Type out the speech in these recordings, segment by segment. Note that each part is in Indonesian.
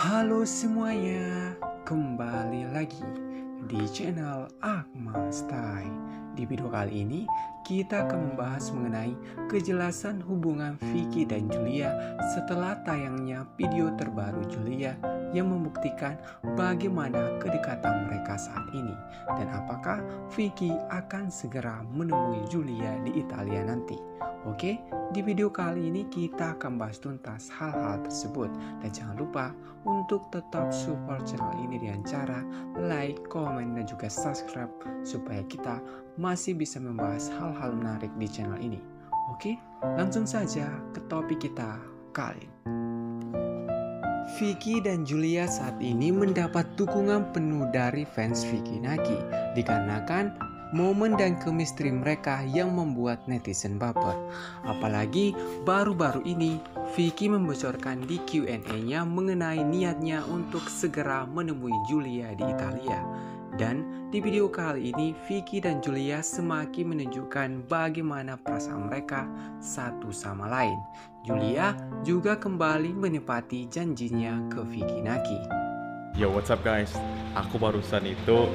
Halo semuanya, kembali lagi di channel Akmal Style. Di video kali ini kita akan membahas mengenai kejelasan hubungan Vicky dan Julia setelah tayangnya video terbaru Julia yang membuktikan bagaimana kedekatan mereka saat ini dan apakah Vicky akan segera menemui Julia di Italia nanti. Oke, di video kali ini kita akan bahas tuntas hal-hal tersebut dan jangan lupa untuk tetap support channel ini dengan cara like, komen, dan juga subscribe supaya kita masih bisa membahas hal-hal menarik di channel ini. Oke, langsung saja ke topik kita kali ini. Vicky dan Julia saat ini mendapat dukungan penuh dari fans Vicky Naki dikarenakan momen dan chemistry mereka yang membuat netizen baper. Apalagi baru-baru ini Vicky membocorkan di Q&A-nya mengenai niatnya untuk segera menemui Julia di Italia. Dan di video kali ini Vicky dan Julia semakin menunjukkan bagaimana perasaan mereka satu sama lain. Julia juga kembali menepati janjinya ke Vicky Naki. Yo, what's up guys? Aku barusan itu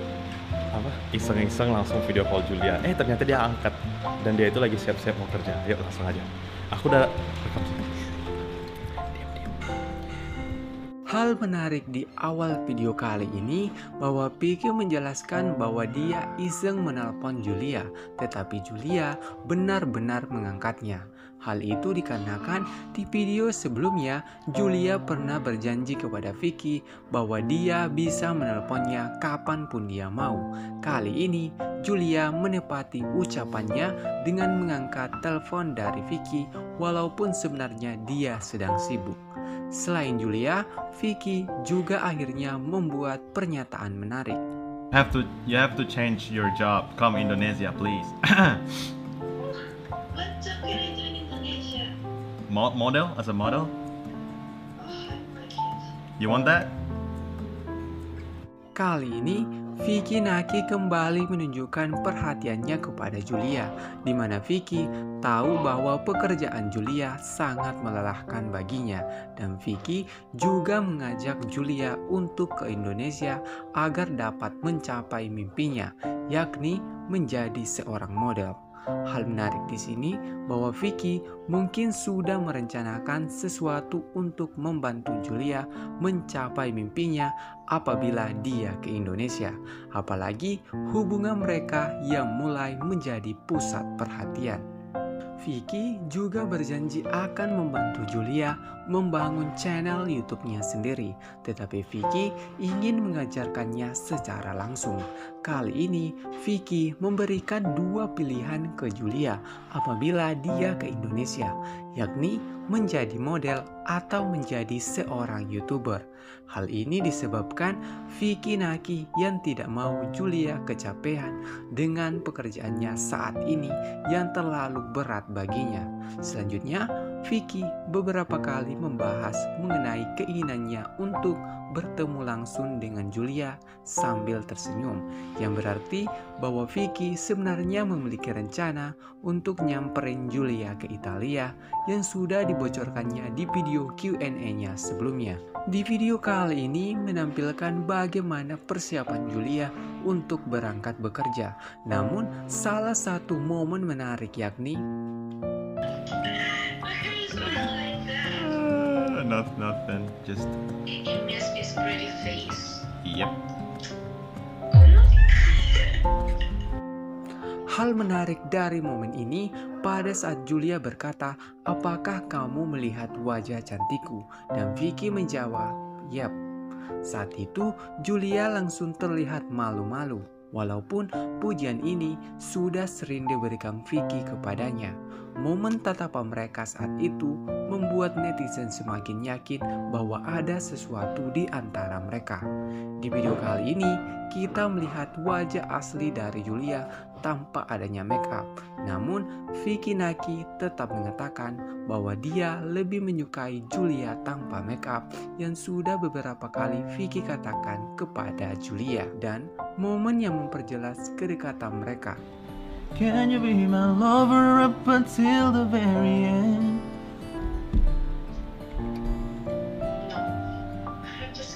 iseng-iseng langsung video call Julia. Ternyata dia angkat dan dia itu lagi siap-siap mau kerja. Yuk langsung aja. Aku udah rekam sini. Hal menarik di awal video kali ini bahwa Vicky menjelaskan bahwa dia iseng menelpon Julia, tetapi Julia benar-benar mengangkatnya. Hal itu dikarenakan di video sebelumnya Julia pernah berjanji kepada Vicky bahwa dia bisa menelponnya kapanpun dia mau. Kali ini Julia menepati ucapannya dengan mengangkat telepon dari Vicky walaupun sebenarnya dia sedang sibuk. Selain Julia, Vicky juga akhirnya membuat pernyataan menarik. You have to change your job. Come Indonesia, please. What job can I do in Indonesia? Model as a model? Oh, my kids. You want that? Kali ini Vicky Naki kembali menunjukkan perhatiannya kepada Julia, di mana Vicky tahu bahwa pekerjaan Julia sangat melelahkan baginya, dan Vicky juga mengajak Julia untuk ke Indonesia agar dapat mencapai mimpinya, yakni menjadi seorang model. Hal menarik di sini bahwa Vicky mungkin sudah merencanakan sesuatu untuk membantu Julia mencapai mimpinya apabila dia ke Indonesia. Apalagi hubungan mereka yang mulai menjadi pusat perhatian. Vicky juga berjanji akan membantu Julia membangun channel YouTube-nya sendiri, tetapi Vicky ingin mengajarkannya secara langsung. Kali ini Vicky memberikan dua pilihan ke Julia apabila dia ke Indonesia, yakni menjadi model atau menjadi seorang YouTuber. Hal ini disebabkan Vicky Naki yang tidak mau Julia kecapean dengan pekerjaannya saat ini yang terlalu berat baginya. Selanjutnya, Vicky beberapa kali membahas mengenai keinginannya untuk bertemu langsung dengan Julia sambil tersenyum, yang berarti bahwa Vicky sebenarnya memiliki rencana untuk nyamperin Julia ke Italia yang sudah dibocorkannya di video Q&A-nya sebelumnya. Di video kali ini menampilkan bagaimana persiapan Julia untuk berangkat bekerja. Namun salah satu momen menarik yakni Nothing. Just. You miss this pretty face. Yep. Oh no. hal menarik dari momen ini pada saat Julia berkata, "Apakah kamu melihat wajah cantikku?" Dan Vicky menjawab, "Yap." Saat itu Julia langsung terlihat malu-malu. Walaupun pujian ini sudah sering diberikan Vicky kepadanya, momen tatapan mereka saat itu membuat netizen semakin yakin bahwa ada sesuatu di antara mereka. Di video kali ini, kita melihat wajah asli dari Julia tanpa adanya make up. Namun, Vicky Naki tetap mengatakan bahwa dia lebih menyukai Julia tanpa make up yang sudah beberapa kali Vicky katakan kepada Julia, dan momen yang memperjelas kedekatan mereka. Can you be my lover up until the very end? No. I'm just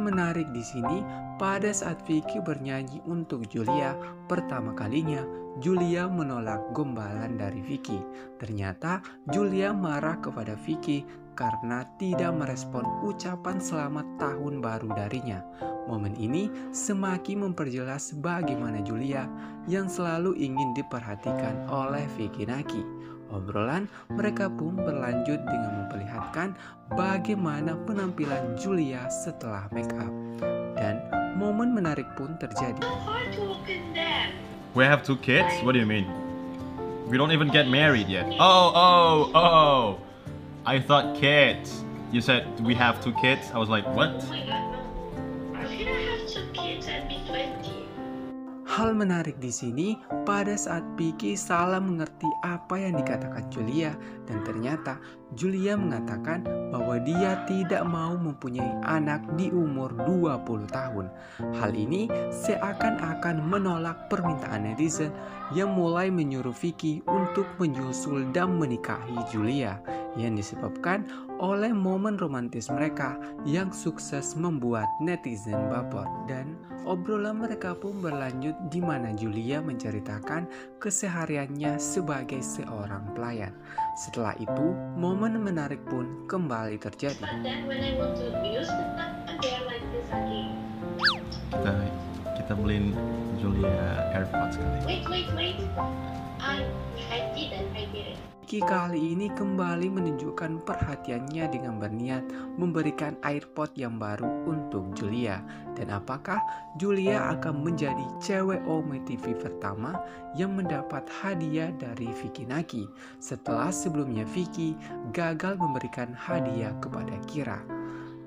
menarik di sini, pada saat Vicky bernyanyi untuk Julia, pertama kalinya Julia menolak gombalan dari Vicky. Ternyata Julia marah kepada Vicky karena tidak merespon ucapan selamat tahun baru darinya. Momen ini semakin memperjelas bagaimana Julia yang selalu ingin diperhatikan oleh Vicky Naki. Obrolan mereka pun berlanjut dengan memperlihatkan bagaimana penampilan Julia setelah make up. Dan momen menarik pun terjadi. How hard to open that? We have 2 kids? What do you mean? We don't even get married yet. Oh. I thought kids. You said we have 2 kids? I was like, what? Oh my god, no. How can I have 2 kids and be 20? Hal menarik di sini, pada saat Vicky salah mengerti apa yang dikatakan Julia, dan ternyata Julia mengatakan bahwa dia tidak mau mempunyai anak di umur 20 tahun. Hal ini seakan-akan menolak permintaan netizen yang mulai menyuruh Vicky untuk menyusul dan menikahi Julia, yang disebabkan oleh momen romantis mereka yang sukses membuat netizen baper. Dan obrolan mereka pun berlanjut di mana Julia menceritakan kesehariannya sebagai seorang pelayan. Setelah itu, momen menarik pun kembali terjadi. But then when I want to use the tap again like this again. Kita beliin Julia AirPods kali. Wait. I didn't. Vicky kali ini kembali menunjukkan perhatiannya dengan berniat memberikan AirPod yang baru untuk Julia. Dan apakah Julia akan menjadi cewek Ome TV pertama yang mendapat hadiah dari Vicky Naki setelah sebelumnya Vicky gagal memberikan hadiah kepada Kira?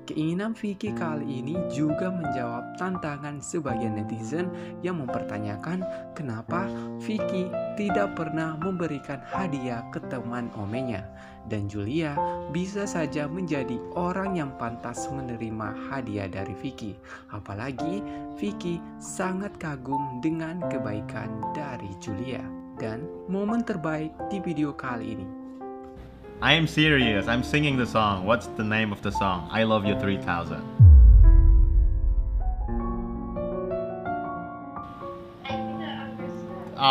Keinginan Vicky kali ini juga menjawab tantangan sebagian netizen yang mempertanyakan kenapa Vicky tidak pernah memberikan hadiah ke teman omenya. Dan Julia bisa saja menjadi orang yang pantas menerima hadiah dari Vicky. Apalagi Vicky sangat kagum dengan kebaikan dari Julia. Dan momen terbaik di video kali ini, I am serious. I'm singing the song. What's the name of the song? I Love You 3000. I didn't understand.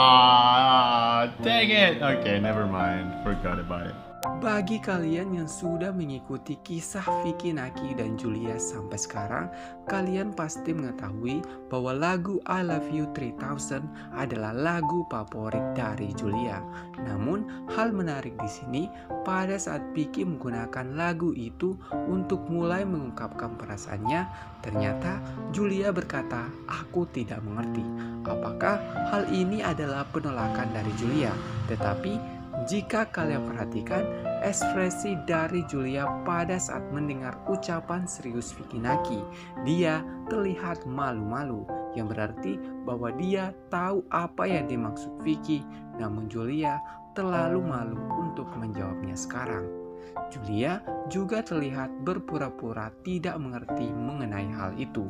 Dang it. Okay, never mind. Forgot about it. bagi kalian yang sudah mengikuti kisah Vicky Naki dan Julia sampai sekarang, kalian pasti mengetahui bahwa lagu I Love You 3000 adalah lagu favorit dari Julia. Namun, hal menarik di sini, pada saat Vicky menggunakan lagu itu untuk mulai mengungkapkan perasaannya, ternyata Julia berkata, "Aku tidak mengerti." Apakah hal ini adalah penolakan dari Julia? Tetapi jika kalian perhatikan ekspresi dari Julia pada saat mendengar ucapan serius Vicky Naki, dia terlihat malu-malu, yang berarti bahwa dia tahu apa yang dimaksud Vicky, namun Julia terlalu malu untuk menjawabnya sekarang. Julia juga terlihat berpura-pura tidak mengerti mengenai hal itu.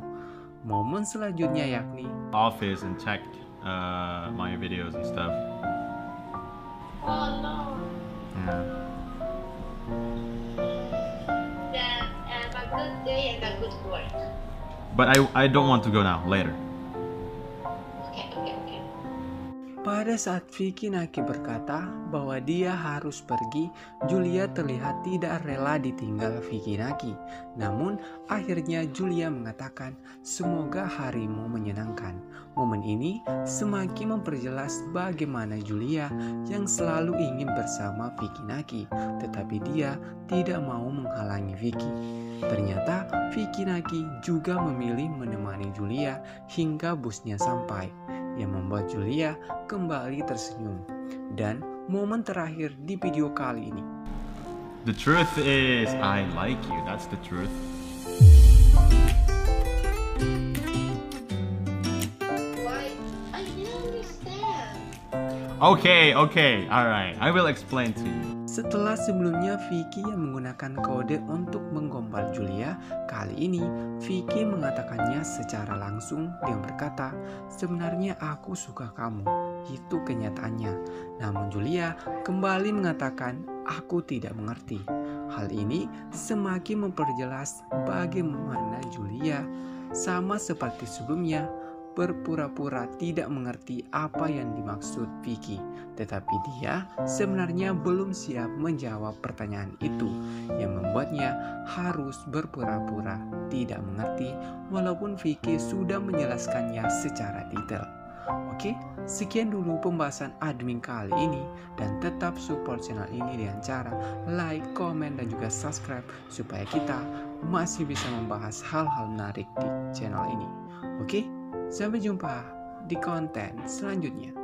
Momen selanjutnya yakni Office and check my videos and stuff. Oh no. Yeah. Then a good day and a good work. But I don't want to go now. Later. Okay. pada saat Vicky Naki berkata bahwa dia harus pergi, Julia terlihat tidak rela ditinggal Vicky Naki. Namun akhirnya Julia mengatakan, "Semoga harimu menyenangkan." Momen ini semakin memperjelas bagaimana Julia yang selalu ingin bersama Vicky Naki, tetapi dia tidak mau menghalangi Vicky. Ternyata Vicky Naki juga memilih menemani Julia hingga busnya sampai, yang membuat Julia kembali tersenyum. Dan momen terakhir di video kali ini, The truth is, I like you. That's the truth. Why? I didn't understand. Okay. Alright. I will explain to you. setelah sebelumnya Vicky yang menggunakan kode untuk menggombal Julia, kali ini Vicky mengatakannya secara langsung dengan berkata, "Sebenarnya aku suka kamu, itu kenyataannya." Namun Julia kembali mengatakan, "Aku tidak mengerti." Hal ini semakin memperjelas bagaimana Julia, sama seperti sebelumnya, berpura-pura tidak mengerti apa yang dimaksud Vicky, tetapi dia sebenarnya belum siap menjawab pertanyaan itu, yang membuatnya harus berpura-pura tidak mengerti walaupun Vicky sudah menjelaskannya secara detail. Oke, sekian dulu pembahasan admin kali ini, dan tetap support channel ini dengan cara like, komen, dan juga subscribe supaya kita masih bisa membahas hal-hal menarik di channel ini. Oke, sampai jumpa di konten selanjutnya.